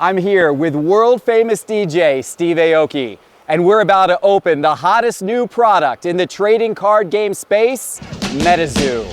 I'm here with world famous DJ Steve Aoki, and we're about to open the hottest new product in the trading card game space, Metazoo.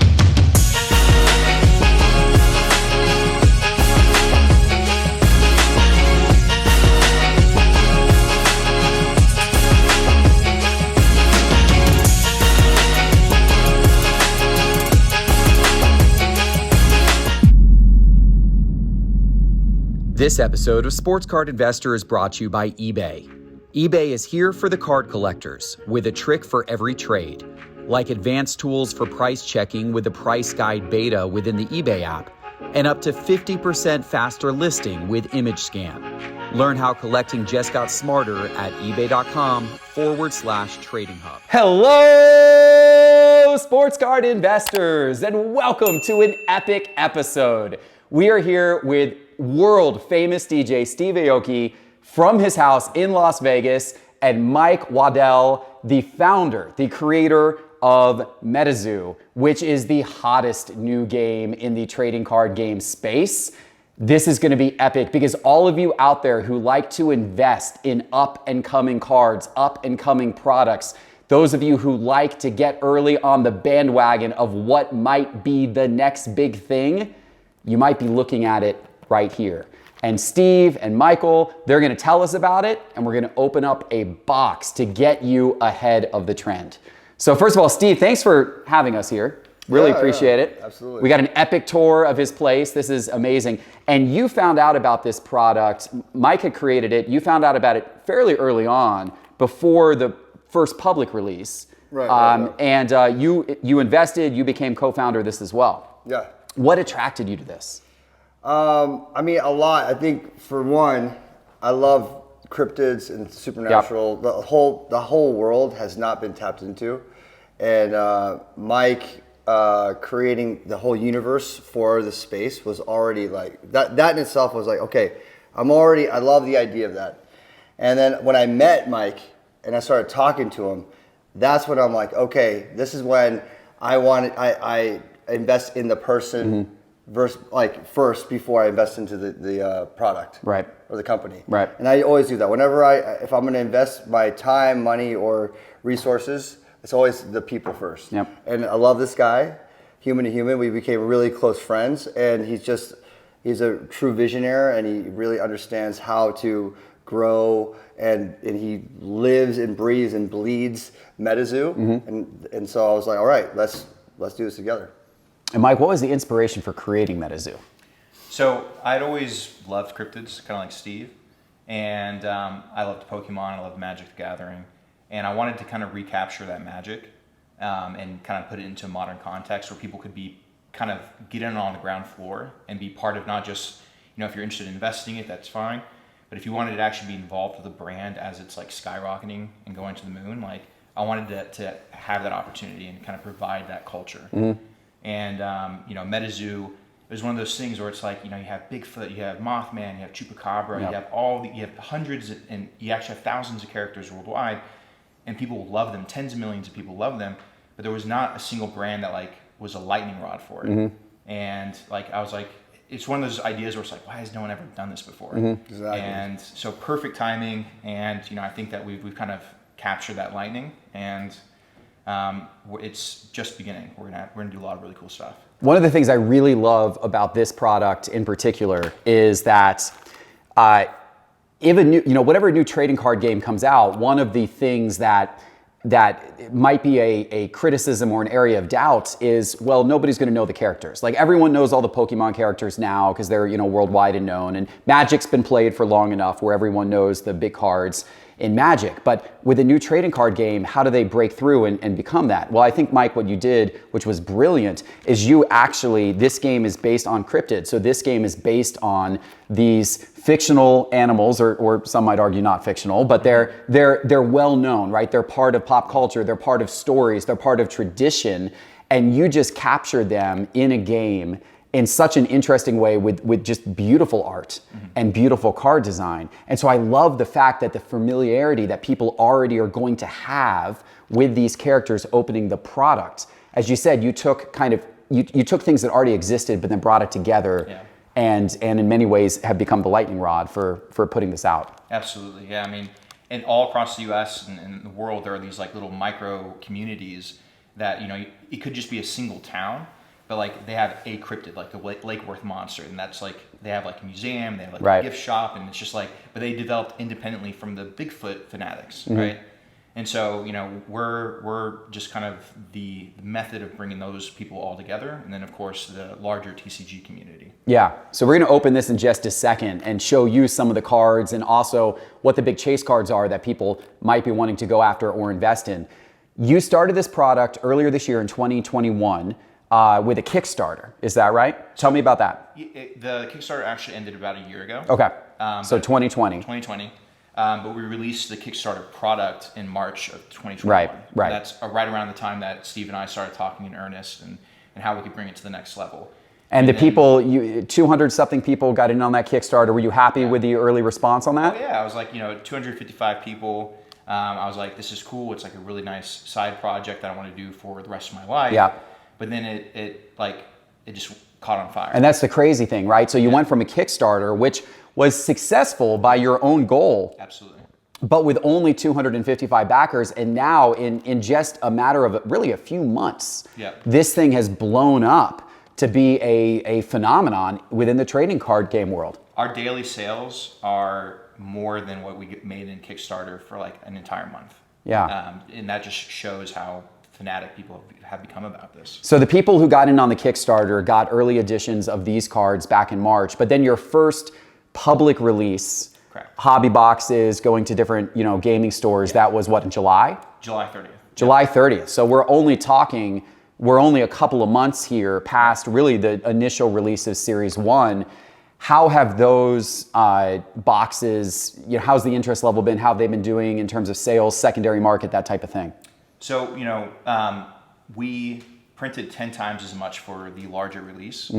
This episode of Sports Card Investor is brought to you by eBay. eBay is here for the card collectors with a trick for every trade, like advanced tools for price checking with the Price Guide Beta within the eBay app, and up to 50% faster listing with Image Scan. Learn how collecting just got smarter at ebay.com/trading hub. Hello, Sports Card Investors, and welcome to an epic episode. We are here with world famous DJ Steve Aoki from his house in Las Vegas, and Mike Waddell, the founder, the creator of Metazoo, which is the hottest new game in the trading card game space. This is going to be epic because all of you out there who like to invest in up and coming cards, up and coming products, those of you who like to get early on the bandwagon of what might be the next big thing, you might be looking at it right here. And Steve and Michael, they're gonna tell us about it, and we're gonna open up a box to get you ahead of the trend. So first of all, Steve, thanks for having us here. Really appreciate it. Absolutely. We got an epic tour of his place. This is amazing. And you found out about this product. Mike had created it. You found out about it fairly early on, before the first public release. Right. And you invested, you became co-founder of this as well. Yeah. What attracted you to this? I mean, a lot. I think for one, I love cryptids and supernatural. Yep. The whole world has not been tapped into, and Mike creating the whole universe for the space was already like that. That in itself was like, okay, I love the idea of that. And then when I met Mike and I started talking to him, that's when I'm like, okay, this is when I invest in the person. Mm-hmm. First before I invest into the product, right, or the company, right. And I always do that whenever if I'm going to invest my time, money, or resources. It's always the people first. Yep. And I love this guy, human to human. We became really close friends, and he's a true visionary, and he really understands how to grow, and he lives and breathes and bleeds Metazoo. Mm-hmm. And so I was like, all right, let's do this together. And Mike, what was the inspiration for creating Metazoo? So I'd always loved cryptids, kind of like Steve, and I loved Pokemon, I loved Magic the Gathering, and I wanted to kind of recapture that magic and kind of put it into a modern context where people could be kind of get in on the ground floor and be part of not just, if you're interested in investing it, that's fine, but if you wanted to actually be involved with the brand as it's like skyrocketing and going to the moon, like I wanted to have that opportunity and kind of provide that culture. Mm-hmm. And, Metazoo is one of those things where it's like, you have Bigfoot, you have Mothman, you have Chupacabra, yep. you have hundreds, and you actually have thousands of characters worldwide, and people love them. Tens of millions of people love them, but there was not a single brand that was a lightning rod for it. Mm-hmm. And I was like, it's one of those ideas where it's like, why has no one ever done this before? Mm-hmm. Exactly. And so perfect timing, and, I think that we've kind of captured that lightning, and it's just beginning. We're gonna do a lot of really cool stuff. One of the things I really love about this product in particular is that whatever new trading card game comes out, one of the things that might be a criticism or an area of doubt is, well, nobody's going to know the characters. Like, everyone knows all the Pokemon characters now because they're worldwide and known, and Magic's been played for long enough where everyone knows the big cards in Magic. But with a new trading card game, how do they break through and become that? Well, I think, Mike, what you did, which was brilliant, is this game is based on cryptids. So this game is based on these fictional animals, or some might argue not fictional, but they're well known, right? They're part of pop culture, they're part of stories, they're part of tradition, and you just captured them in a game in such an interesting way with just beautiful art and beautiful card design. And so I love the fact that the familiarity that people already are going to have with these characters opening the product. As you said, you took things that already existed, but then brought it together and in many ways have become the lightning rod for putting this out. Absolutely, yeah. I mean, and all across the U.S. and the world, there are these like little micro communities that, you know, it could just be a single town, but like they have a cryptid, like the Lake Worth Monster, and that's like they have like a museum, they have like a gift shop, and it's just like, but they developed independently from the Bigfoot fanatics, right? And so, you know, we're just kind of the method of bringing those people all together, and then of course the larger TCG community. Yeah, so we're gonna open this in just a second and show you some of the cards and also what the big chase cards are that people might be wanting to go after or invest in. You started this product earlier this year in 2021 with a Kickstarter, is that right? Tell me about that. The Kickstarter actually ended about a year ago. Okay, so 2020. 2020. But we released the Kickstarter product in March of 2021. Right. And that's right around the time that Steve and I started talking in earnest and how we could bring it to the next level. And the people, 200 something people got in on that Kickstarter. Were you happy with the early response on that? Oh yeah, I was like, 255 people. I was like, this is cool. It's like a really nice side project that I want to do for the rest of my life. Yeah. But then it just caught on fire. And that's the crazy thing, right? So you went from a Kickstarter, which was successful by your own goal. Absolutely. But with only 255 backers, and now in just a matter of really a few months, this thing has blown up to be a phenomenon within the trading card game world. Our daily sales are more than what we made in Kickstarter for like an entire month. Yeah. And that just shows how fanatic people have become about this. So the people who got in on the Kickstarter got early editions of these cards back in March, but then your first public release, hobby boxes, going to different gaming stores, that was what, in July? July 30th. July 30th. So we're only a couple of months here past really the initial release of Series 1. How have those boxes, how's the interest level been? How have they been doing in terms of sales, secondary market, that type of thing? So, we printed 10 times as much for the larger release,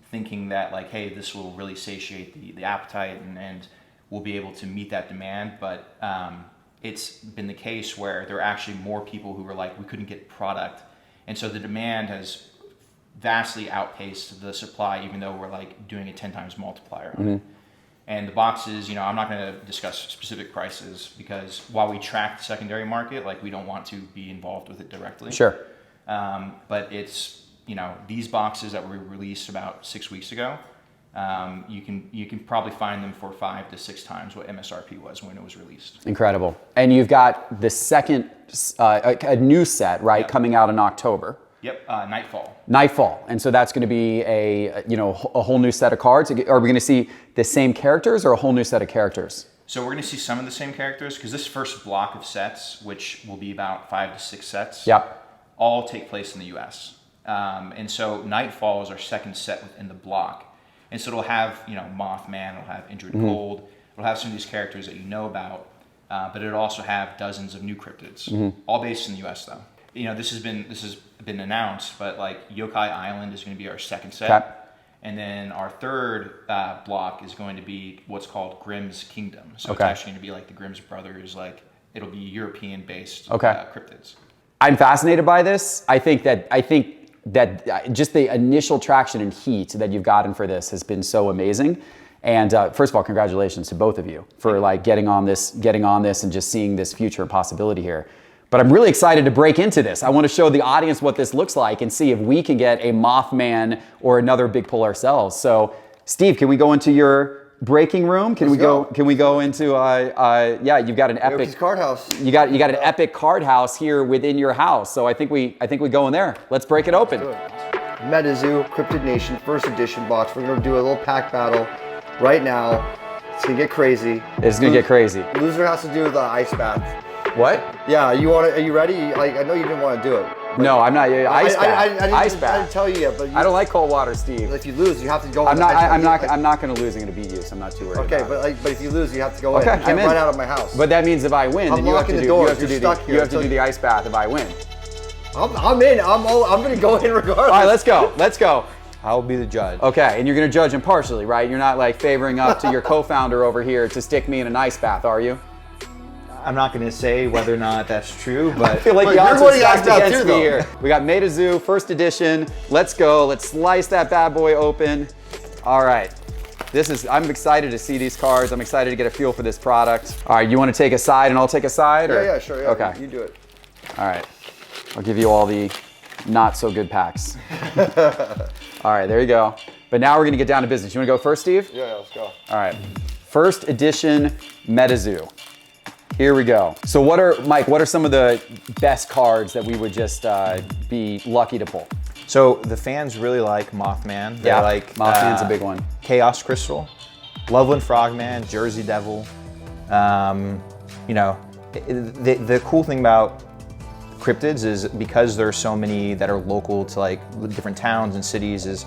thinking that like, hey, this will really satiate the appetite and we'll be able to meet that demand. But it's been the case where there are actually more people who were like, we couldn't get product. And so the demand has vastly outpaced the supply, even though we're like doing a 10 times multiplier on it. And the boxes, I'm not going to discuss specific prices because while we track the secondary market, like we don't want to be involved with it directly. Sure. But it's, these boxes that were released about 6 weeks ago, you can probably find them for 5 to 6 times what MSRP was when it was released. Incredible. And you've got the second, a new set, right, coming out in October. Yep, Nightfall. Nightfall, and so that's going to be a whole new set of cards. Are we going to see the same characters or a whole new set of characters? So we're going to see some of the same characters because this first block of sets, which will be about 5 to 6 sets, all take place in the U.S. And so Nightfall is our second set within the block, and so it'll have Mothman, it'll have Injured Gold, it'll have some of these characters that you know about, but it'll also have dozens of new cryptids, all based in the U.S. though. This has been announced, but like Yokai Island is going to be our second set, and then our third block is going to be what's called Grimm's Kingdom. So it's actually going to be like the Grimm's brothers, like it'll be European-based cryptids. I'm fascinated by this. I think that just the initial traction and heat that you've gotten for this has been so amazing. And first of all, congratulations to both of you for like getting on this and just seeing this future possibility here. But I'm really excited to break into this. I want to show the audience what this looks like and see if we can get a Mothman or another big pull ourselves. So, Steve, can we go into your breaking room? Can we go into you've got an epic Aoki's card house. You got an epic card house here within your house. So I think we go in there. Let's break it open. Metazoo Cryptid Nation first edition box. We're gonna do a little pack battle right now. It's gonna get crazy. It's gonna get crazy. Loser has to do the ice bath. What? Yeah, are you ready? Like, I know you didn't want to do it. No, I'm not. Ice bath. I didn't tell you yet, but I don't like cold water, Steve. If you lose, you have to go. I'm not going to lose. I'm going to beat you, so I'm not too worried. Okay, about it. but if you lose, you have to go in. Okay, You can't run out of my house. But that means if I win, then you have to do. You have to do the ice bath if I win. I'm in. I'm going to go in regardless. All right, let's go. Let's go. I'll be the judge. Okay, and you're going to judge impartially, right? You're not like favoring up to your co-founder over here to stick me in an ice bath, are you? I'm not going to say whether or not that's true, but I feel like the odds are stacked against me here. We got Metazoo, first edition. Let's go. Let's slice that bad boy open. All right. I'm excited to see these cards. I'm excited to get a feel for this product. All right, you want to take a side and I'll take a side? Or? Yeah, sure. Yeah, okay. You do it. All right. I'll give you all the not so good packs. All right, there you go. But now we're gonna get down to business. You wanna go first, Steve? Yeah, let's go. All right. First edition Metazoo. Here we go. So Mike, what are some of the best cards that we would just be lucky to pull? So the fans really like Mothman. They like Mothman's a big one. Chaos Crystal, Loveland Frogman, Jersey Devil. You know, the cool thing about cryptids is because there's so many that are local to like different towns and cities, is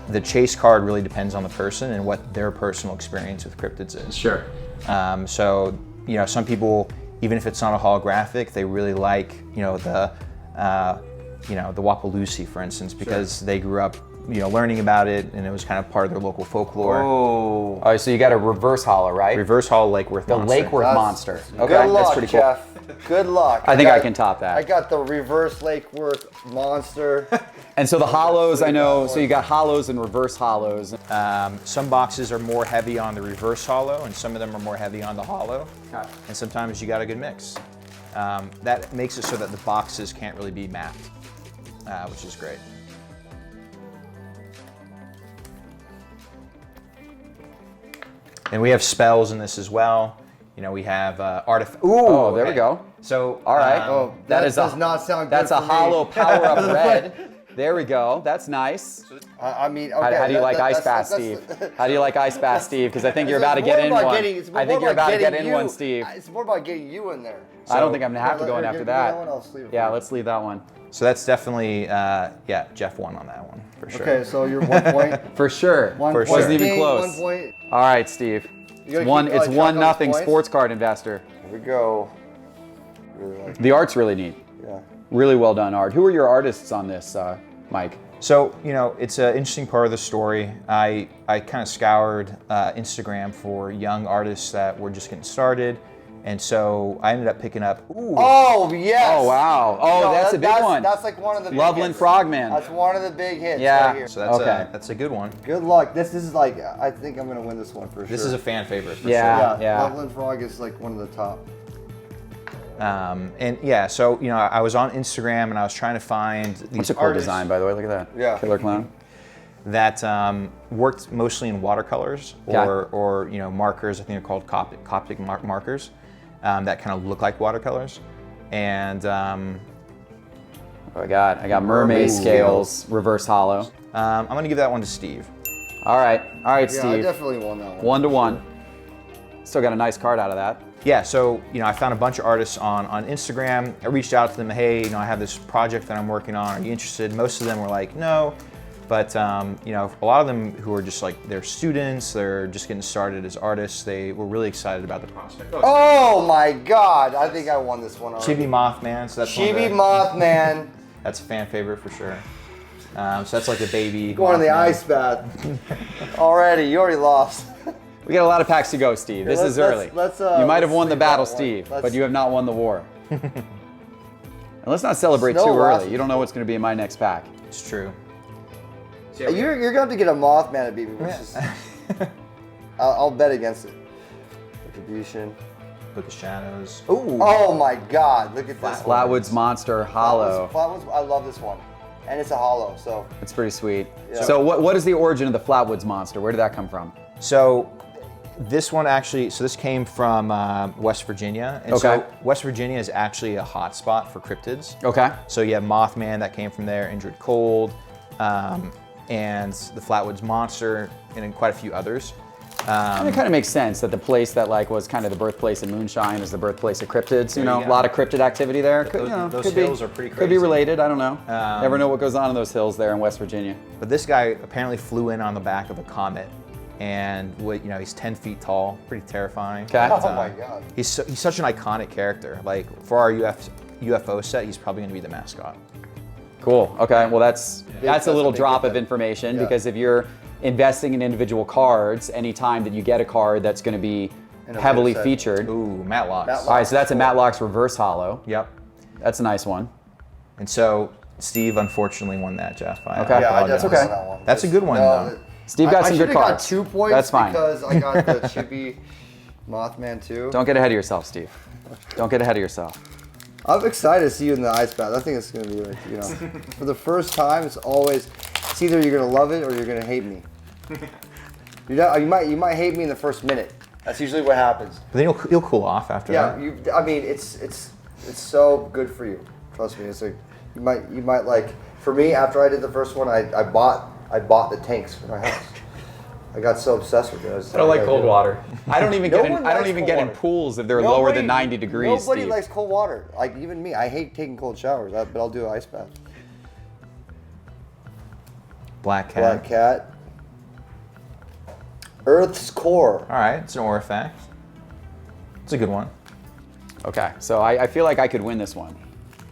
the chase card really depends on the person and what their personal experience with cryptids is. Sure. So, you know, some people, even if it's not a holographic, they really like, the Wapaloosie, for instance, because they grew up, learning about it, and it was kind of part of their local folklore. Oh. All right, so you got a reverse hollow, right? Reverse hollow Lake Worth Monster. The Lake Worth Monster. Okay, Good luck, that's pretty cool. Geoff. Good luck. I think I can top that. I got the reverse Lake Worth Monster. And so the hollows, I know, so you got hollows and reverse hollows. Some boxes are more heavy on the reverse hollow, and some of them are more heavy on the hollow. Okay. And sometimes you got a good mix. That makes it so that the boxes can't really be mapped, which is great. And we have spells in this as well. We have artifact. Ooh, oh, there we go. So, all right. That does not sound good. That's a hollow power-up red. There we go. That's nice. I mean, okay. How do you like Ice Bath, Steve? How do you like Ice Bath, Steve? Because I think you're about to get in one. I think you're about to get in one, Steve. It's more about getting you in there. I don't think I'm gonna have to go in after that. Yeah, let's let's leave that one. So that's definitely, Geoff won on that one, for sure. Okay, so you're 1 point. For sure. For sure. Wasn't even close. 1 point. All right, Steve. It's 1-0 sports card investor. Here we go. Really like the art's really neat. Yeah. Really well done art. Who are your artists on this, Mike? So, it's an interesting part of the story. I kind of scoured Instagram for young artists that were just getting started. And so I ended up picking up. Ooh. Oh, yes. Oh, wow. Oh, no, that's a big one. That's like one of the big Loveland hits. Frogman. That's one of the big hits right here. So that's a good one. Good luck. This is like, I think I'm going to win this one for sure. This is a fan favorite for yeah, sure. Yeah. Loveland Frog is like one of the top. So, I was on Instagram and I was trying to find these What's a cool design, by the way? Look at that. Yeah. Killer clown. That worked mostly in watercolors or markers. I think they're called Coptic markers. That kind of look like watercolors, and I got mermaid scales, reverse hollow. I'm gonna give that one to Steve. All right, Steve. Yeah, I definitely won that one. 1-1. Still got a nice card out of that. Yeah, so I found a bunch of artists on Instagram. I reached out to them. Hey, I have this project that I'm working on. Are you interested? Most of them were like, no. But a lot of them who are just like, they're students, they're just getting started as artists, they were really excited about the prospect. Oh my God, I think I won this one already. Chibi Mothman, so that's Chibi Mothman. That's a fan favorite for sure. So that's like a baby. Going to the ice bath. Already, you already lost. We got a lot of packs to go, Steve. This is early. You might have won the battle, Steve, but you have not won the war. And let's not celebrate too early. You don't know what's going to be in my next pack. It's true. You're going to have to get a Mothman to beat me. I'll bet against it. Retribution. Book of Shadows. Ooh. Oh my God, look at this. Flatwoods Monster Hollow. Flatwoods, I love this one. And it's a hollow, so. It's pretty sweet. Yeah. So what is the origin of the Flatwoods Monster? Where did that come from? So this one actually, this came from West Virginia. And so West Virginia is actually a hot spot for cryptids. Okay. So you have Mothman that came from there, Injured Cold, and the Flatwoods Monster, and then quite a few others. And it kind of makes sense that the place that was kind of the birthplace of moonshine is the birthplace of cryptids. A lot of cryptid activity there. Those hills are pretty crazy. Could be related. I don't know. Never know what goes on in those hills there in West Virginia. But this guy apparently flew in on the back of a comet, and he's 10 feet tall, pretty terrifying. Okay. Oh my God. He's such an iconic character. Like for our UFO set, he's probably going to be the mascot. Cool. Okay. Well, that's a little drop of information because if you're investing in individual cards, anytime that you get a card that's going to be heavily featured. Ooh, Matlocks. All right, so that's a Matlocks reverse hollow. Yep. That's a nice one. And so Steve unfortunately won that, Geoff. Okay. Yeah, I That's definitely okay. won that one. That's a good one though. Steve got some good cards. I should have got 2 points That's fine. because I got the Chibi Mothman too. Don't get ahead of yourself, Steve. Don't get ahead of yourself. I'm excited to see you in the ice bath. I think it's going to be like, you know, for the first time, it's either you're going to love it or you're going to hate me. You might hate me in the first minute. That's usually what happens. But then you'll cool off after that. Yeah, I mean, it's so good for you. Trust me. It's like you might like. For me, after I did the first one, I bought the tanks for my house. I got so obsessed with it. I don't like cold water. I don't even get in water. pools if they're lower than 90 degrees. Nobody Steve. likes cold water. Like even me, I hate taking cold showers, but I'll do an ice bath. Black cat. Black cat. Earth's core. All right, it's an Aurifact. It's a good one. Okay, so I feel like I could win this one.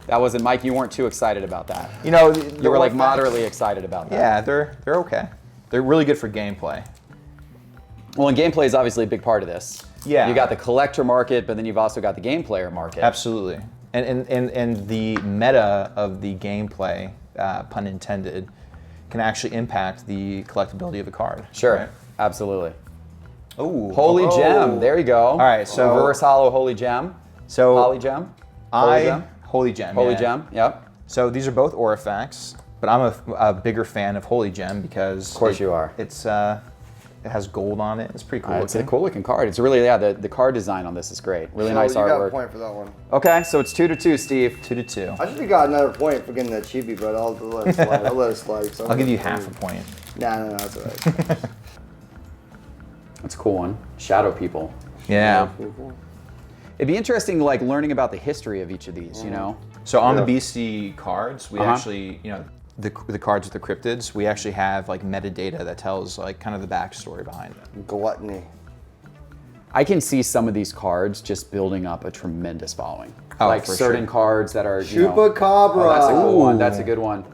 That wasn't Mike. You weren't too excited about that. You know, You were like moderately excited about that. Yeah, they're okay. They're really good for gameplay. Well, and gameplay is obviously a big part of this. Yeah. You got the collector market, but then you've also got the game player market. Absolutely. And the meta of the gameplay, pun intended, can actually impact the collectability of the card. Sure. Right? Absolutely. Oh, Holy gem. There you go. All right, so reverse hollow holy gem. So Holy gem. Holy gem. Holy gem. Holy yeah. gem. Yep. So these are both Aurifacts, but I'm a bigger fan of Holy Gem because Of course you are. It has gold on it. It's pretty cool. It's a cool looking card. It's really the card design on this is great. Really nice you got a artwork. point for that one. Okay, so it's 2-2, Steve. 2-2. I should have got another point for getting that chibi, but I'll let it slide. I'll let it slide. So I'll give you half a point. No, that's all right. That's a cool one. Shadow people. Yeah. It'd be interesting, like learning about the history of each of these. You know. So on the BC cards, we Uh-huh. actually, you know, the cards with the cryptids, we actually have like metadata that tells like kind of the backstory behind it. Gluttony. I can see some of these cards just building up a tremendous following. Oh, like for certain sure. cards that are, you know, Chupacabra. oh, that's a good one. That's a good one.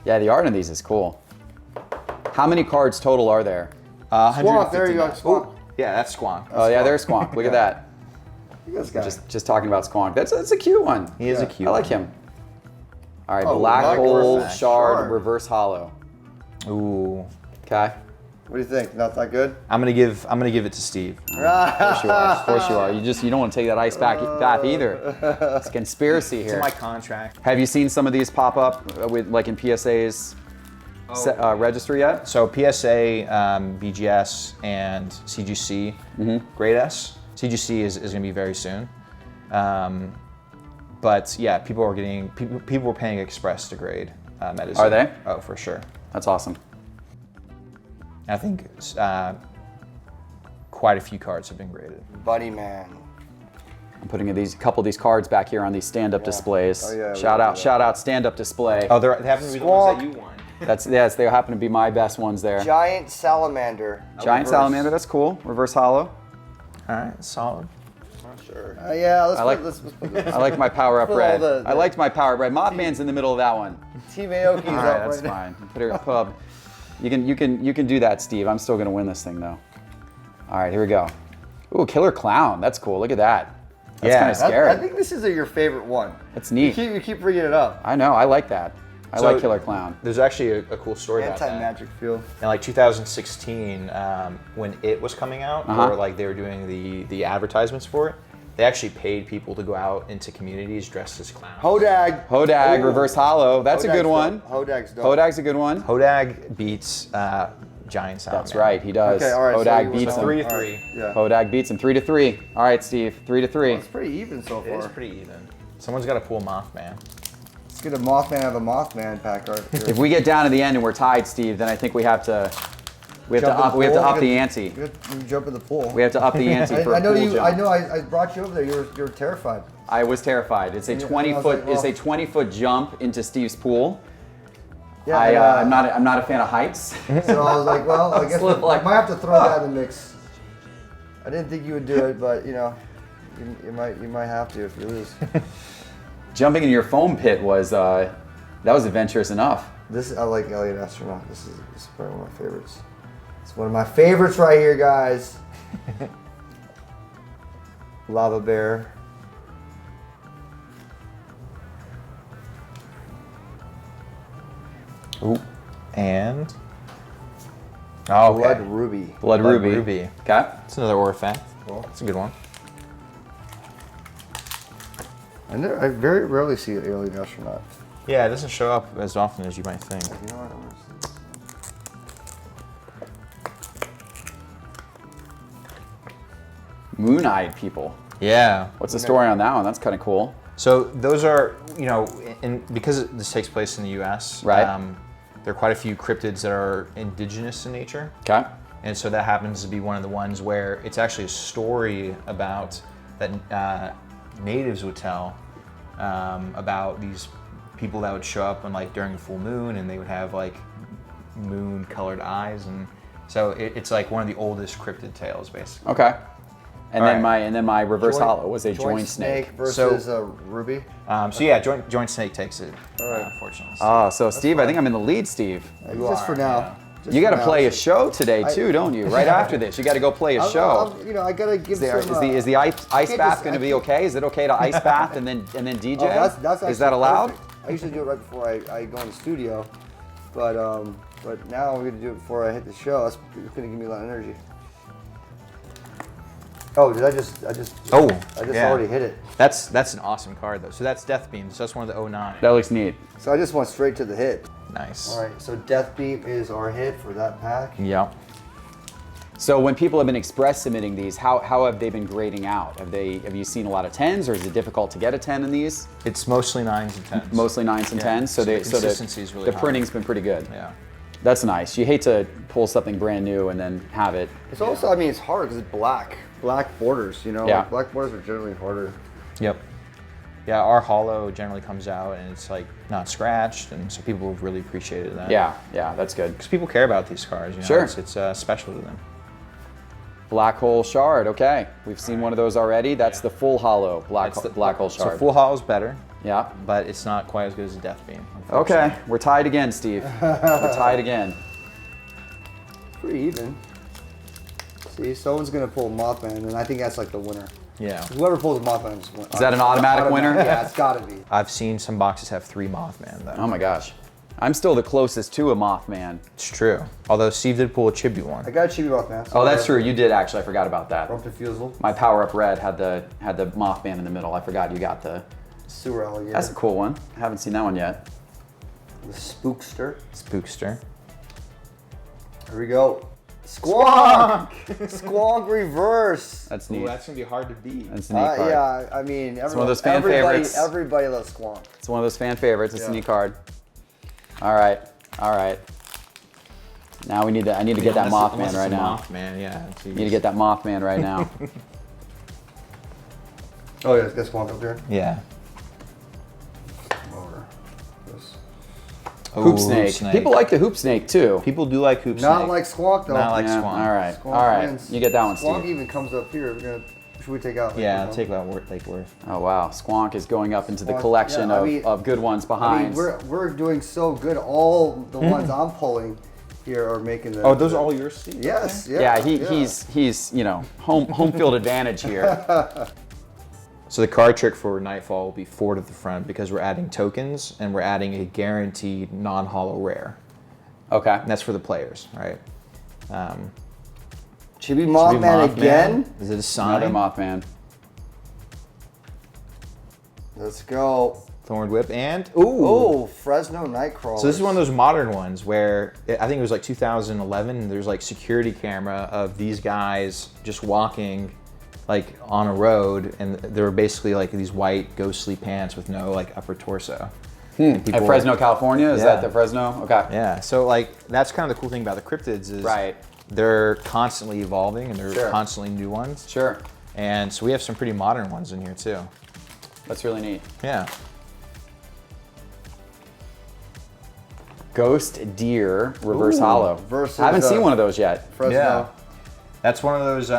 Yeah, the art on these is cool. How many cards total are there? Squawk, there you go. 159. Squawk. Yeah, that's Squonk. Oh yeah, there's Squonk. Look at that. This guy. Just talking about Squonk. That's a cute one. He is a cute I like one. him. All right, Oh, black black hole reverse shard, shard. reverse hollow. Ooh. Okay. What do you think? Not that good? I'm gonna give it to Steve. Of course you are. Of course you are. You don't want to take that ice bath either. It's a conspiracy It's here. in my contract. Have you seen some of these pop up with like in PSA's registry yet? So PSA, BGS, and CGC, grade S. CGC is going to be very soon. But yeah, people were paying Express to grade Metazoo. Are they? Oh, for sure. That's awesome. I think quite a few cards have been graded. Buddy man. I'm putting a couple of these cards back here on these stand-up displays. Oh, yeah, shout out stand-up display. Oh, they happen to be the ones that you won. Yes, they happen to be my best ones there. Giant salamander. Giant salamander, that's cool. Reverse hollow. All right, solid. Sure. Yeah, let's put this. I like my power up Put all red. the- I liked my power up red. Mothman's in the middle of that one. Team Aoki's All up right, right that's now. fine. Put her pub. You can do that, Steve. I'm still gonna win this thing though. All right, here we go. Ooh, killer clown. That's cool. Look at that. That's Yeah, kind of scary. I think this is your favorite one. That's neat. You keep bringing it up. I know. I like that. I So- like killer clown. There's actually a cool story about that. Anti-magic feel. In like 2016, when it was coming out, or like they were doing the advertisements for it, they actually paid people to go out into communities dressed as clowns. Hodag. Hodag, Ooh. reverse hollow. That's a good Hodag's one. dope. Hodag's dope. Hodag's a good one. Hodag beats Giant Salamander. That's right. He does. Okay, all right, so Hodag you beats won him. that one. 3-3. All right, yeah. Hodag beats him 3-3. All right, Steve. 3-3. It's pretty even so It is far. pretty even. Someone's got to pull Mothman. Let's get a Mothman out of a Mothman pack art. Here. If we get down to the end and we're tied, Steve, then I think we have to Jump in up pool. the ante. You jump in the pool. We have to up the ante for I a know pool you. jump. I know. I brought you over there. You were terrified. I was terrified. It's a And I 20 was foot. like, It's a well- 20-foot jump into Steve's pool. Yeah. I'm not a fan of heights. So I was like, well, I guess Slip like- I might have to throw that in the mix. I didn't think you would do it, but you know, you might have to if you lose. Jumping in your foam pit was that was adventurous enough. I like Elliot Astronaut. This is probably one of my favorites. It's one of my favorites right here, guys. Lava Bear. And oh, okay. Blood Ruby. Blood Ruby. Ruby. Okay. That's another artifact. Cool. That's a good one. I very rarely see an alien astronaut. Yeah, it doesn't show up as often as you might think. You know what? Moon-eyed people. Yeah. What's the story on that one? That's kind of cool. So those are, you know, because this takes place in the U.S., Right. There are quite a few cryptids that are indigenous in nature. Okay. And so that happens to be one of the ones where it's actually a story about that natives would tell about these people that would show up on like during the full moon, and they would have like moon-colored eyes, and so it's like one of the oldest cryptid tales, basically. Okay. And All then right. my reverse hollow was a joint snake. versus a ruby. So yeah, joint snake takes it, right. unfortunately. Oh, so Steve, I think I'm in the lead, Steve. Just for now. Just You got to for now. play a show today too, don't you? Right after this, you got to go play a show. You know, I gotta give some. Is the ice can't bath just- going to I be can't- okay? Is it okay to ice bath and then DJ? that's Is actually that allowed? perfect. I usually do it right before I go in the studio, but now we're gonna do it before I hit the show. That's gonna give me a lot of energy. Oh, did I just Yeah. already hit it. That's an awesome card though. So that's Death Beam. So that's one of the 09. That looks neat. So I just went straight to the hit. Nice. All right, so Death Beam is our hit for that pack. Yeah. So when people have been express submitting these, how have they been grading out? Have you seen a lot of 10s, or is it difficult to get a 10 in these? It's mostly 9s and 10s. Mostly 9s and Yeah. 10s. So the consistency is really the high. printing's been pretty good. Yeah. That's nice. You hate to pull something brand new and then have it. It's also, I mean, it's hard because it's black borders. You know, Yeah. like black borders are generally harder. Yep. Yeah, our hollow generally comes out and it's like not scratched, and so people have really appreciated that. Yeah, that's good. Because people care about these cards. You know? Sure. It's special to them. Black hole shard. Okay, we've seen one of those already. That's the full hollow black hole shard. So full hollow is better, Yeah. but it's not quite as good as a Death Beam. Okay, we're tied again, Steve. We're tied again. Pretty even. See, someone's gonna pull Mothman, and I think that's like the winner. Yeah. Whoever pulls Mothman just wins. Is that an automatic winner? Yeah, it's gotta be. I've seen some boxes have 3 Mothman though. Oh my gosh. I'm still the closest to a Mothman. It's true. Although Steve did pull a Chibi one. I got a Chibi Mothman. Oh, that's true. You did actually. I forgot about that. Rumped Fusel. My Power Up Red had the Mothman in the middle. I forgot you got the. Sewer Alligator. That's a cool one. I haven't seen that one yet. The Spookster. Spookster. Here we go. Squonk! Squonk reverse. That's neat. gonna be hard to beat. That's a neat card. Yeah, I mean, one of those fan favorites. Everybody loves Squonk. It's one of those fan favorites. It's a Yeah. neat card. All right. Now I need to get that Mothman right now. Mothman, yeah. Need to get that Mothman right now. Oh yeah, that's Squonk up there. Yeah. Over. This. Hoop snake. People like the hoop snake too. People do like hoop snake. Not like Squonk though. Not like Yeah, Squonk. all right. Squonk All right. wins. You get that one, Squonk Steve. even comes up here. Should we take out? Yeah, Lake take that Lake Worth. Oh wow, Squonk is going up into the Squonk, collection yeah, I mean- of good ones I behind. mean, we're doing so good. All the ones I'm pulling here are making the. Oh, those are all yours, Steve? Yes. Yeah. he's home field advantage here. So the card trick for Nightfall will be 4 to the front because we're adding tokens and we're adding a guaranteed non-hollow rare. Okay. And that's for the players, right? Chibi Mothman again. Is it a sign? Another Mothman. Let's go. Thorn Whip and Oh, Fresno Nightcrawler. So this is one of those modern ones where I think it was like 2011. And there's like security camera of these guys just walking, like on a road, and they were basically like these white ghostly pants with no like upper torso. And At people Fresno, were- California? Is Yeah. that the Fresno? Okay. Yeah. So like that's kind of the cool thing about the cryptids is Right. they're constantly evolving and they're Sure. constantly new ones. Sure. And so we have some pretty modern ones in here too. That's really neat. Yeah. Ghost Deer Reverse Ooh, Hollow. versus, I haven't seen one of those yet. Fresno. Yeah. That's one of those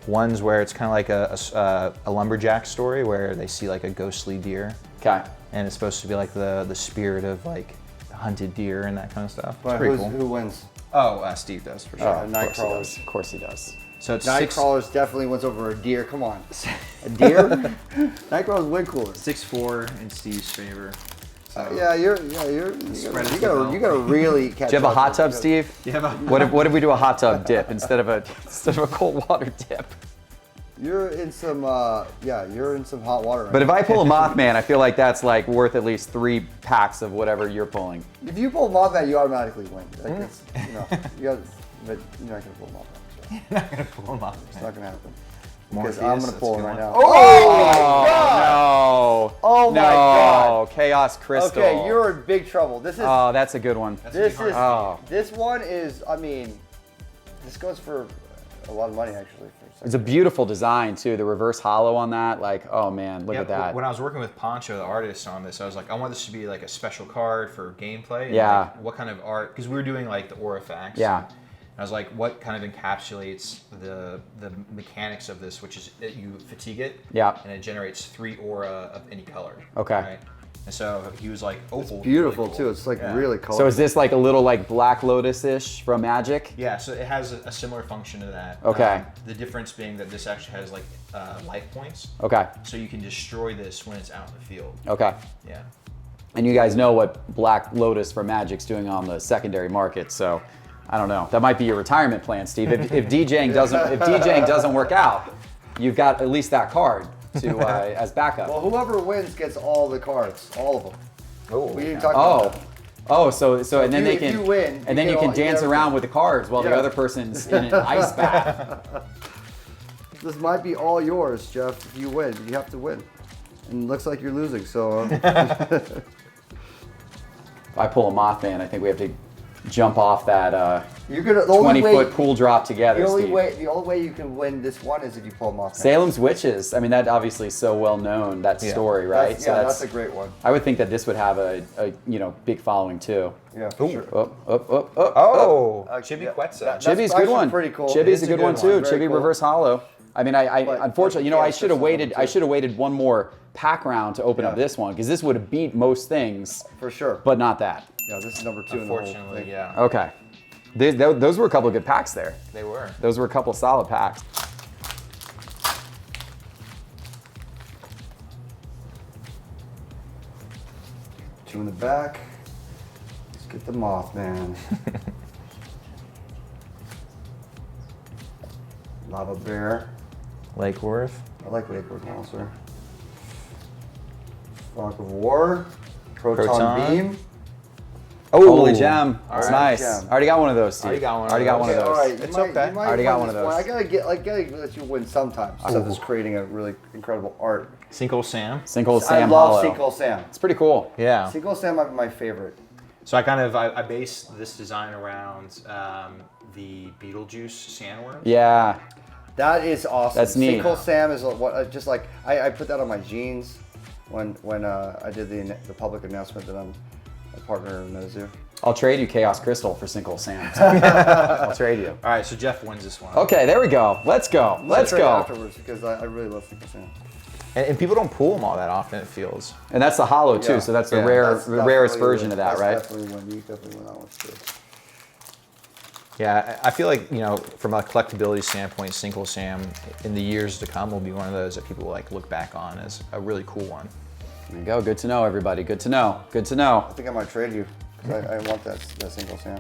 ones where it's kind of like a lumberjack story where they see like a ghostly deer, Okay. and it's supposed to be like the spirit of like hunted deer and that kind of stuff. It's But pretty cool. who wins? Oh, Steve does for sure. Oh, of course he Nightcrawlers. does. Of course he does. So it's six, Nightcrawlers definitely wins over a deer. Come on. A deer? Nightcrawlers way cooler. 6'4" in Steve's favor. You gotta really catch Do you have a up hot with- tub, Steve? What if we do a hot tub dip instead of a cold water dip? You're in some you're in some hot water. Right But if now. I pull a Mothman, I feel like that's like worth at least 3 packs of whatever you're pulling. If you pull Mothman, you automatically win. Like it's, but you're not gonna pull Mothman. So. You're not gonna pull him off. It's not gonna happen. Morpheus, Because I'm gonna that's pull a him good right one. now. No. Oh my God. Chaos Crystal. Okay, you're in big trouble. This is Oh, that's a good one. this is Oh. this one is. I mean, this goes for a lot of money actually. It's a beautiful design too. The reverse hollow on that, like, oh man, look Yeah, at that. when I was working with Poncho, the artist, on this, I was like, I want this to be like a special card for gameplay. And Yeah. like, what kind of art? Because we were doing like the aura facts. Yeah. And I was like, what kind of encapsulates the mechanics of this, which is that you fatigue it. Yeah. And it generates 3 aura of any color. Okay. Right? And so he was like, opal. Beautiful really cool. too. It's like Yeah. really colorful. So is this like a little like Black Lotus-ish from Magic? Yeah, so it has a similar function to that. Okay. The difference being that this actually has like life points. Okay. So you can destroy this when it's out in the field. Okay. Yeah. And you guys know what Black Lotus from Magic's doing on the secondary market, so I don't know. That might be your retirement plan, Steve. If DJing doesn't work out, you've got at least that card to as backup. Well, whoever wins gets all the cards, all of them. Oh. We didn't talk about that. So and then if they you- can if you win, and then you you get can all- dance you get around with the cards while the Yeah. other person's in an ice bath. This might be all yours, Geoff. If you win, you have to win. And it looks like you're losing, so. If I pull a Mothman, I think we have to jump off that You're gonna. The only 20-foot way, pool drop together, the only Steve. way you can win this one is if you pull Mothman. Salem's Witches. I mean, that obviously is so well known, that story, right? That's a great one. I would think that this would have a big following too. Yeah, for sure. Oh, Chibi yeah. Quetzal. That's Chibi's a good actually one. pretty cool. Chibi's It's a good one too. Very Chibi cool. reverse hollow. I mean, I But- unfortunately, but I yeah, should have it's waited. number I two. should have waited one more pack round to open up Yeah. this one because this would have beat most things, For sure. but not that. Yeah, this is number 2 in the whole Unfortunately, thing. yeah. Okay, those were a couple of good packs there. They were. Those were a couple of solid packs. Two in the back. Let's get the Mothman. Lava Bear. Lake Worth. I like Lakewood Monster. Fog of War. Proton Beam. Oh, holy gem! That's right, nice. gem. I already got one of those, Steve. Already got one of Already got those. one of Okay, those. all right. It's You might- okay. you might Already got win one of this those. I gotta let you win sometimes. Stuff is creating a really incredible art. Sinkhole Sam. Sinkhole I Sam love Hollow. Sinkhole Sam. It's pretty cool. Yeah. Sinkhole Sam might be my favorite. So I based this design around the Beetlejuice sandworm. Yeah. That is awesome. That's neat. Sinkhole Sam is what just like I put that on my jeans when I did the public announcement that I'm a partner in Metazoo. I'll trade you Chaos Crystal for Sinkhole Sam. I'll trade you. All right, so Geoff wins this one. Okay, there we go. Let's go. Let's Trade go. afterwards because I really love Sinkhole Sam. And people don't pull them all that often, it feels. And that's the hollow too, Yeah. so that's the Yeah. That's the rarest definitely version win. of that, That's right? Definitely win. You definitely win that one too. Yeah, I feel like, from a collectability standpoint, Sinkhole Sam in the years to come will be one of those that people like look back on as a really cool one. There you go. Good to know, everybody. Good to know. Good to know. I think I might trade you because I want that Sinkhole Sam.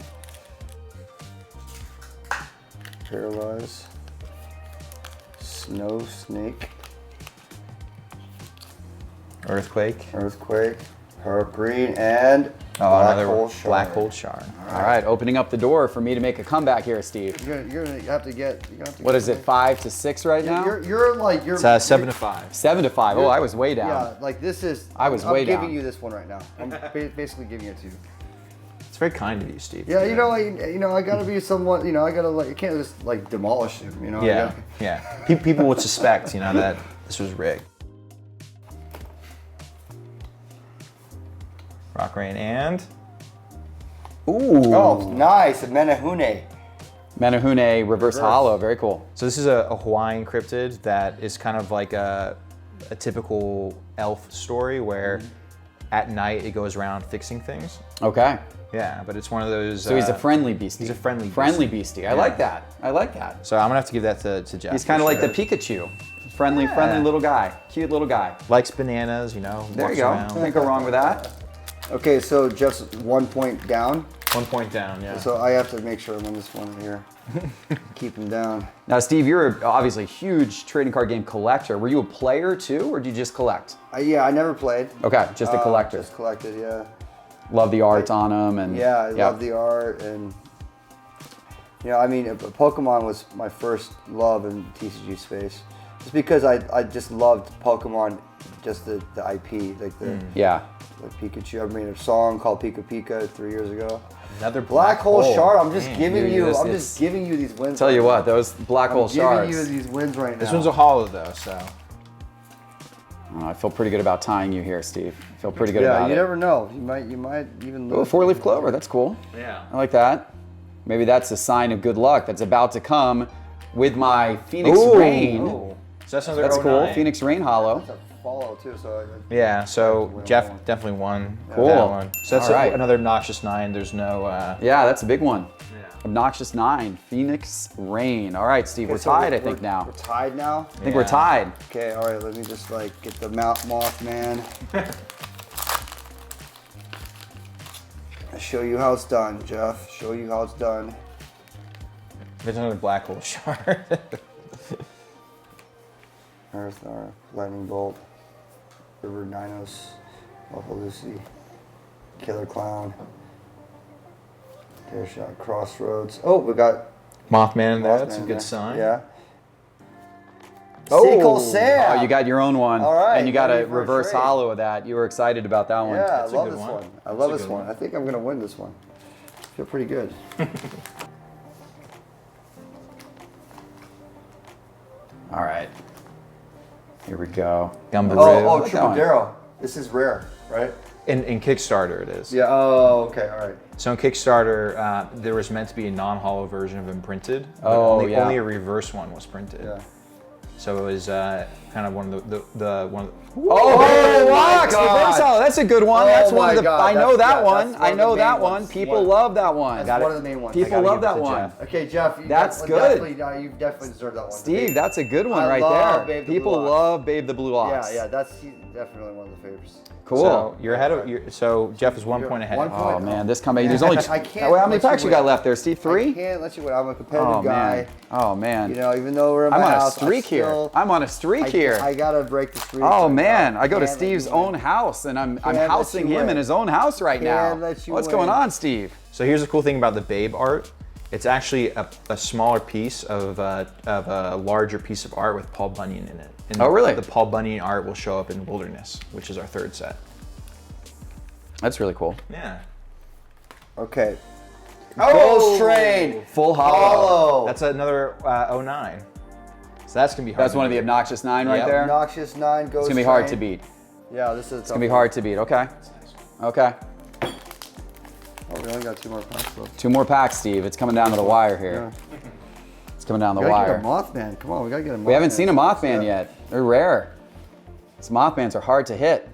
Paralyze. Snow Snake. Earthquake. Earthquake. Herb Green and Another Shard. Black Hole Shard. All right, opening up the door for me to make a comeback here, Steve. You're gonna have to get. You're gonna have to What get is it, 5 to 6 right now? You're It's 7 to 5. 7 to 5. Oh, I was way down. Yeah, like this is. I was I'm way giving down. you this one right now. I'm basically giving it to you. It's very kind of you, Steve. Yeah, I gotta be someone. I gotta like. You can't just like demolish him. I Yeah, gotta- yeah. People would suspect, that this was rigged. Rock Rain and Ooh. Oh, nice, a Menehune. Manahune Reverse Hollow. Very cool. so this is a Hawaiian cryptid that is kind of like a typical elf story where at night it goes around fixing things. Okay. Yeah, but it's one of those. So he's a friendly beastie. he's a friendly Friendly beastie. I like that. I like that. So I'm gonna have to give that to Geoff. He's kind of for like the sure. Pikachu. Friendly little guy. Cute little guy. Likes bananas, There walks you go. around. Can't go wrong with that. Okay, so just 1 point down. 1 point down, yeah. So I have to make sure I'm on this one here. Keep him down. Now, Steve, you're obviously a huge trading card game collector. Were you a player too, or did you just collect? Yeah, I never played. Okay, just a collector. Just collected, yeah. Love the art on them, and Yeah, I love the art, and I mean, Pokemon was my first love in TCG space, just because I just loved Pokemon, just the IP, like the like Pikachu. I made a song called Pika Pika 3 years ago. Another Black Hole Shard. I'm just Dude, giving you. I'm it's- just giving you these wins. Tell you right what, now. those Black Hole I'm Shards. giving you these wins right now. This one's a hollow though, so. Oh, I feel pretty good about tying you here, Steve. I feel pretty good Yeah, about you it. never know. You might even lose. Oh, 4-leaf clover. That's cool. Yeah. I like that. Maybe that's a sign of good luck that's about to come with my Phoenix Rain. Oh. So that's another That's cool. 09. Phoenix Rain Hollow. It's a follow too, so. Yeah, so Win Geoff one. definitely won Cool. that one. So that's All right. another obnoxious 9. There's no. Yeah, that's a big one. Obnoxious 9. Phoenix Rain. All right, Steve, we're tied, I think, now. We're tied now. I think we're tied. Okay, all right. Let me just get the Mothman. Show you how it's done, Geoff. Show you how it's done. There's another Black Hole Shard. Earth Star, Lightning Bolt, River Dinos, Buffalo Lucy, Killer Clown, Dare Shot, Crossroads. Oh, we got Mothman in there. That's a Mothman good there. sign. Yeah. Sequel Sam. Oh, you got your own one. All right, And you got a ready for a reverse trade. hollow of that. You were excited about that one. Yeah, That's I a love good this one. one. I That's love a this good one. one. I think I'm gonna win this one. I feel pretty good. All right. Here we go. Gumbaroo. Oh, like that one. Tripodero. This is rare, right? In Kickstarter it is. Yeah. Oh, okay. All right. So in Kickstarter, there was meant to be a non-hollow version of Imprinted, but Oh, only, yeah. only a reverse one was printed. Yeah. So it was kind of one of the one. Of the, Oh, Barry my Locks, God. reverse hollow. That's a good one. Oh That's one my of the. God, I know that's- that yeah, one. that's one I of know the that main one. ones. People One- love that one. That's one of the main ones. People gotta love give it that to one. Geoff. Okay, Geoff. That's good. You definitely deserve that one. Steve, that's a good one I right love there. Babe the People Blue Ox. love Babe the Blue Ox. Yeah, that's definitely one of the favorites. Cool. So you're ahead of. So Geoff is 1 point ahead. 1 point. Oh man, this comeback. There's only. I can't How many let you packs you win. got left there, Steve? I 3? can't let you win. I'm a competitive Oh guy. man. Oh man. You know, even though we're in my I'm on a house, streak here. I'm on a streak here. I gotta break the streak. Oh right man, now. I go to Can't let Steve's you win. own house and I'm Can't let housing you him win. in his own house right now. Can't let you What's win. going on, Steve? So here's the cool thing about the Babe art. It's actually a smaller piece of a larger piece of art with Paul Bunyan in it. And Oh, really? The Paul Bunyan art will show up in Wilderness, which is our 3rd set. That's really cool. Yeah. Okay. Oh! Ghost Train. Full hollow. Hollow. That's another 09. So that's gonna be hard. That's to one of the beat. obnoxious 9 right Yep. there. Obnoxious 9 Ghost It's gonna be hard to Train. beat. Yeah, this is. It's gonna be hard to beat. Okay. Okay. Oh, we only got 2 more packs left. 2 more packs, Steve. It's coming down to the wire here. It's coming down the We gotta wire. get a Mothman. Come on, we gotta get a Mothman. We haven't seen a Mothman Yeah. yet. They're rare. These Mothmans are hard to hit.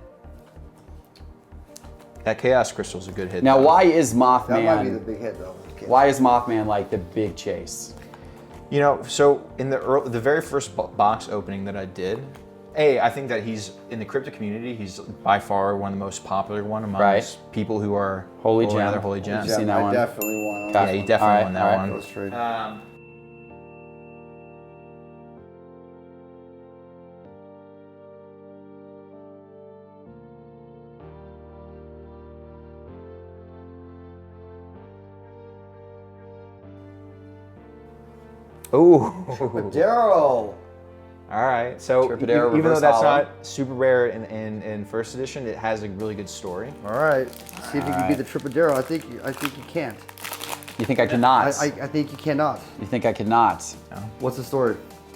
That Chaos Crystal's a good hit. Now, though. why is That might be the Mothman? big hit though. Okay. Why is Mothman like the big chase? You know, so in the very first box opening that I did, I think that he's in the crypto community. He's by far one of the most popular one among Right. people who are Holy pulling Gem. other Holy Gems. Gem. seen that I one? definitely want. Okay. Yeah, he definitely All right, won that all right. one. Ghost Train. Ooh. Darrow. All right. So Tripodero even though reverse that's hollow. not super rare in first edition, it has a really good story. All right. See if you can beat the Tripodero. I think you can't. You think I cannot? I think you cannot. You think I cannot? What's the story?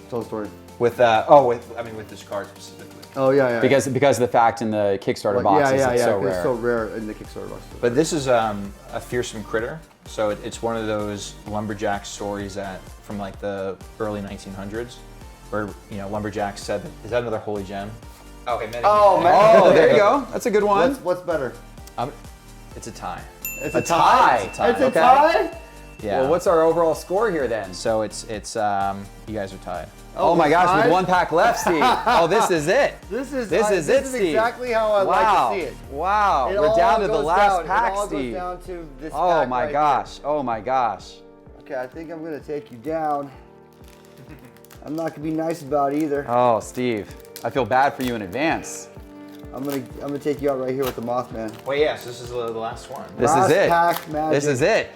Tell the story. With with this card specifically. Oh yeah. Because of the fact in the Kickstarter boxes, yeah. it's so 'cause rare. It's so rare in the Kickstarter box. But this is a fearsome critter. So it's one of those lumberjack stories that from like the early 1900s, where lumberjacks said, "Is that another holy gem?" Okay, man. Oh man. Oh, there you go. That's a good one. What's better? It's a tie. It's A tie. It's a Okay. tie. Yeah. Well, what's our overall score here then? So it's you guys are tied. Oh my gosh, tied? with 1 pack left, Steve. Oh, this is it. This is it, Steve. exactly how I like to see it. Wow. It We're all down to the goes last down. pack, it all Steve. Goes down to this Oh pack my right gosh. Oh my gosh. Here. Okay, I think I'm gonna take you down. I'm not gonna be nice about it either. Oh, Steve. I feel bad for you in advance. I'm gonna take you out right here with the Mothman. Well, yes, this is the last one. This Last is it. pack magic. This is it.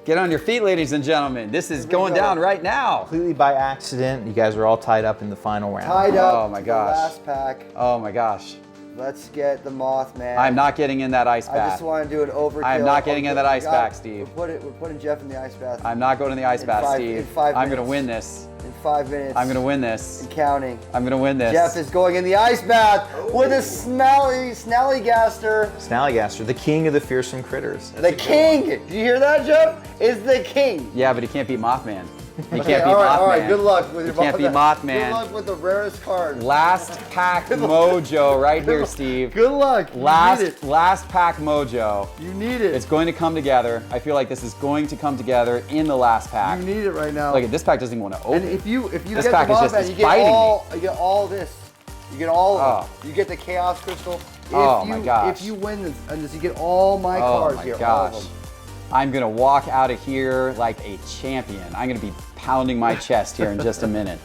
Get on your feet, ladies and gentlemen. This is we going go. down right now. Completely by accident, you guys are all tied up in the final round. Tied up. Oh my to gosh. The last pack. Oh my gosh. Let's get the Mothman. I'm not getting in that ice I bath. just want to do an overkill. I am not getting in that ice We got bath, it. Steve. We're putting Geoff in the ice bath. I'm not going to the ice In bath, five- Steve. in 5 I'm going to minutes. win this. In 5 minutes. I'm going to win this. And counting. I'm going to win this. Geoff is going in the ice bath with a snallygaster. Snallygaster, the king of the fearsome critters. The king. Did you hear that, Geoff? Is the king. Yeah, but he can't beat Mothman. He Okay, can't beat all right, Mothman. all right. Good luck with your You can't beat Mothman. Good luck with the rarest card. Last pack mojo right here, Steve. Good luck. You need it. Last pack mojo. You need it. It's going to come together. I feel like this is going to come together in the last pack. You need it right now. Look, this pack doesn't even want to open. And if you This get pack the is just Mothman, you get biting me. all this. You get all of Oh. it. You get the Chaos Crystal. Oh my gosh. If you win this, you get all my cards my here. gosh. All of them. I'm going to walk out of here like a champion. I'm going to be pounding my chest here in just a minute.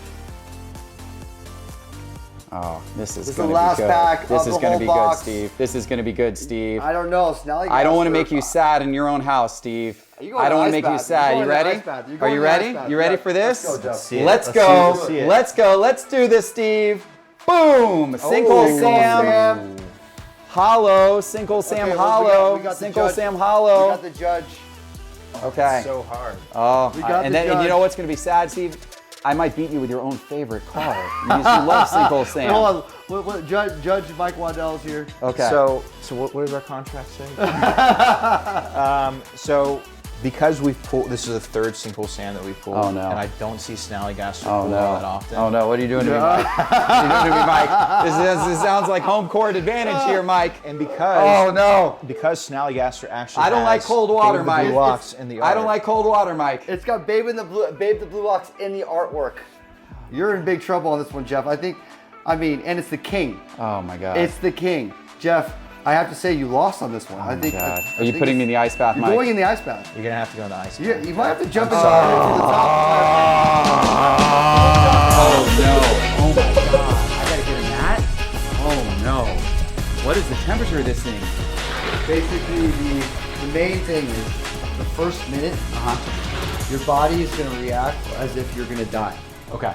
Oh, this is going the to be last good. pack This of is the going to whole be box. good, Steve. This is going to be good, Steve. I don't know. Snallygaster. I don't want to make you sad in your own house, Steve. You going I to don't want ice to make you bath. sad. You're You going to ready? ice bath. You're Are going you to ice ready? bath. You ready Yeah. for this? Let's go, Geoff. see it. Let's Let's go. see it. Let's see it. Let's go. Let's do this, Steve. Boom. Single Single Sam. Sam. Hollow. Single Sam Okay, well, hollow. we got the Single judge. Sam We hollow. got the judge. Okay. So hard. Oh, We got and the then and you judge. know what's going to be sad, Steve? I might beat you with your own favorite card. You love Single Sam. Wait, hold on. What, Judge Mike Waddell's here. Okay. So what does our contract say? So because we've pulled, this is the third single sand that we've pulled, Oh, no. and I don't see Snallygaster Oh pull no! all that often. Oh no! What are you doing to me, Mike? What are you doing to me, Mike? This sounds like home court advantage here, Mike. And because Oh no! because Snallygaster actually I don't like has cold water, Babe the Mike. Blue Ox in the I don't art. like cold water, Mike. It's got Babe the Blue Ox in the artwork. You're in big trouble on this one, Geoff. And it's the king. Oh my God! It's the king. Geoff, I have to say you lost on this one. Oh I my think. God. I Are you think putting me in the ice bath, You're Mike? going in the ice bath. You're gonna have to go in the ice. You might have to jump into the Oh no! Oh my God! I gotta get in that. Oh no! What is the temperature of this thing? Basically, the main thing is the first minute, your body is going to react as if you're going to die. Okay.